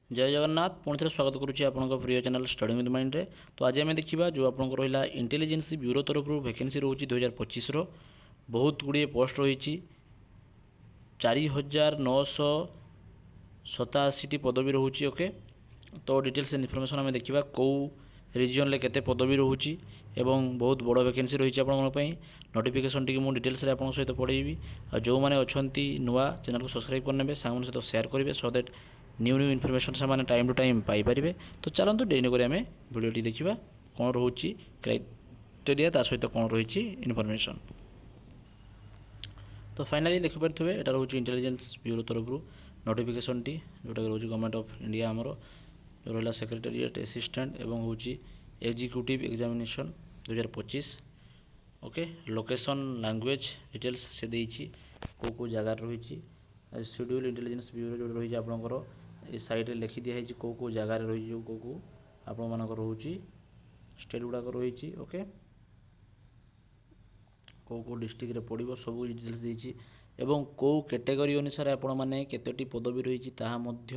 जय जगन्नाथ पुणी थे स्वागत करुच्ची आपंक प्रिय चैनल स्टडी विथ माइंड रे। तो आज आम देखा जो आप रहा इंटेलिजेंस ब्यूरो तरफ वैकेंसी रोचे 2025 बहुत गुड़े पोस्ट रही 4987 पदवी रोचे। ओके, तो डिटेल्स इनफॉरमेशन आम देखा कौ रिजन में केते पदवी रोचे एवं बहुत बड़ वैकेंसी रही आपंपाई। नोटिफिकेशन टी मुझे डिटेल्स आप सहित पढ़ेबी। जो मैंने अच्छा नुआ चैनल को सब्सक्राइब करने सांग सहित सेयार करेंगे so that new new information से टाइम टू टाइम पाइपर। तो चलते डेरी कर भिडियोटी देखा कौन रोचे क्राइटेरिया ता सहित कौन रही इनफॉरमेशन। तो फाइनाली देखिपे यहाँ रोचे इंटेलिजेंस ब्यूरो तरफ नोटिफिकेशन टी जोटा रोज गवर्नमेंट ऑफ इंडिया आमर जो रहा सेक्रेटेरिएट असिस्टेंट एवं हूँ executive examination 2025। Okay, location language details से देती कौ जगार रही शेड्यूल इंटेलिजेंस ब्यूरो जो रही आपंकर ये साइड लिखि दिखाई कौ जगार रही कौ आपण मानक रोचे स्टेट गुड़ाक रही। ओके, कौ डिस्ट्रिक्ट पड़ो सब डिटेल्स देती एवं कौ कैटेगरी अनुसार आपण मैंने केतोटी पदवी रही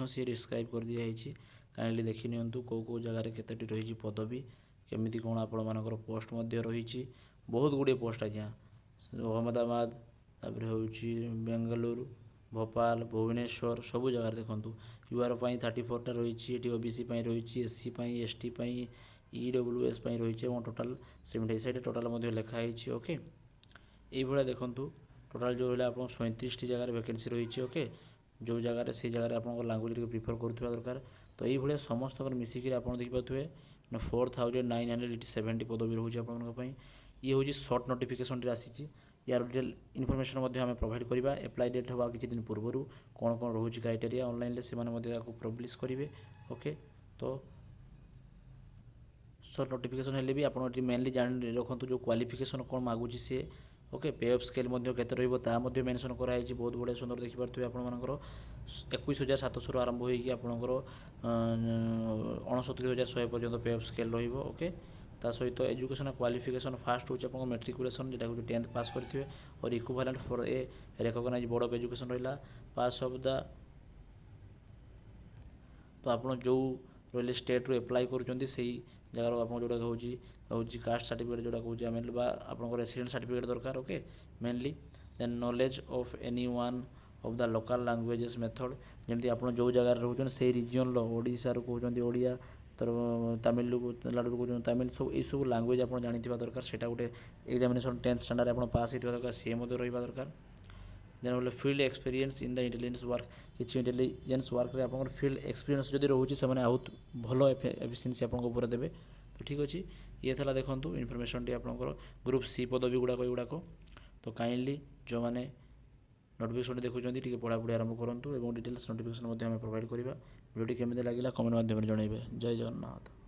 सी डिस्क्राइब कर दिखाई। काइंडली देखि नियंतु कौ जगार केतोटी रही पदवी केमिति कौन आपण मानकर पोस्ट रही बहुत गुड़े पोस्ट आज्ञा अहमदाबाद तापर हूँ बेंगलुरु भोपाल भुवनेश्वर सबू जगार देखूँ यूआर 34टा रही ओबीसी रही एससी एसटी ईडब्ल्यूएस रही टोटाल 76 टोटाल लिखाई। ओके, ये देखूँ टोटाल जो रहा आप 37 जगार वैकेंसी रही। ओके, जो जगार से जगह आप लांगुएज प्रिफर करुवा दरकार। तो ये समस्त मिसिक आप देखिए 4970 पदवी रोचे आप ये हूँ सर्ट नोटिफिकेशन आसी यार डिटेल इनफॉरमेशन आम प्रोवाइड करवा। एप्लाई डेट हवा किसी दिन पूर्व कौन कौन रोचे क्राइटेरिया ऑनलाइन से पब्लिश करेंगे। ओके, तो सर्ट नोटिफिकेशन हेल्ले भी आप मेनली जान रखुँ जो क्वालिफिकेशन कौन मागुची सी। ओके, पे ऑफ स्केल केते रही मेंशन कराई बहुत बढ़िया सुंदर देखिपे आपर 21,700 आरंभ होगी आपंकर 69,100 पर्यटन पे ऑफ स्केल रही। ओके, ता सहित एजुकेशन क्वालिफिकेशन फास्ट हूँ मेट्रिकुलेसन जोटा हूँ 10th पास करेंगे और equivalent for a recognised board of education रहा पास ऑफ द। तो आप जो रही स्टेट रू एप्लाई करुँच से जगार आप जोटा हूँ कास्ट सर्टिफिकेट जोटा कौन आम आप रेसिडेंट सर्टिफिकेट दरकार। Okay, mainly then knowledge of any one of the local languages method जमी आप जो जगार रोच से रिजन ओडिशा कहते ओडिया तो तमिलनाडु कहते तमिल सब यू लैंग्वेज आप जानते दरकार से गोटे एग्जामिनेशन 10th स्टैंडर्ड आप पास होता दरकार सी रहा दरकार। देन बोले field experience in the intelligence work किसी इंटेलिजेंस वर्क रे आप फील्ड एक्सपीरियंस जब रोचे से बहुत भल एफिशिएंसी आपको देवे। तो ठीक अच्छे ये था देखो इनफॉरमेशन टी आपंकर ग्रुप सी पदवी गुड़ाक तो काइंडली जो मैंने नोटिफिकेशन देखुं पढ़ापढ़ी आरंभ करूँ और डिटेल्स नोटिफिकेशन प्रोवाइड करवा। वीडियो केमी लगे कमेंट माध्यम जनइबे। जय जगन्नाथ।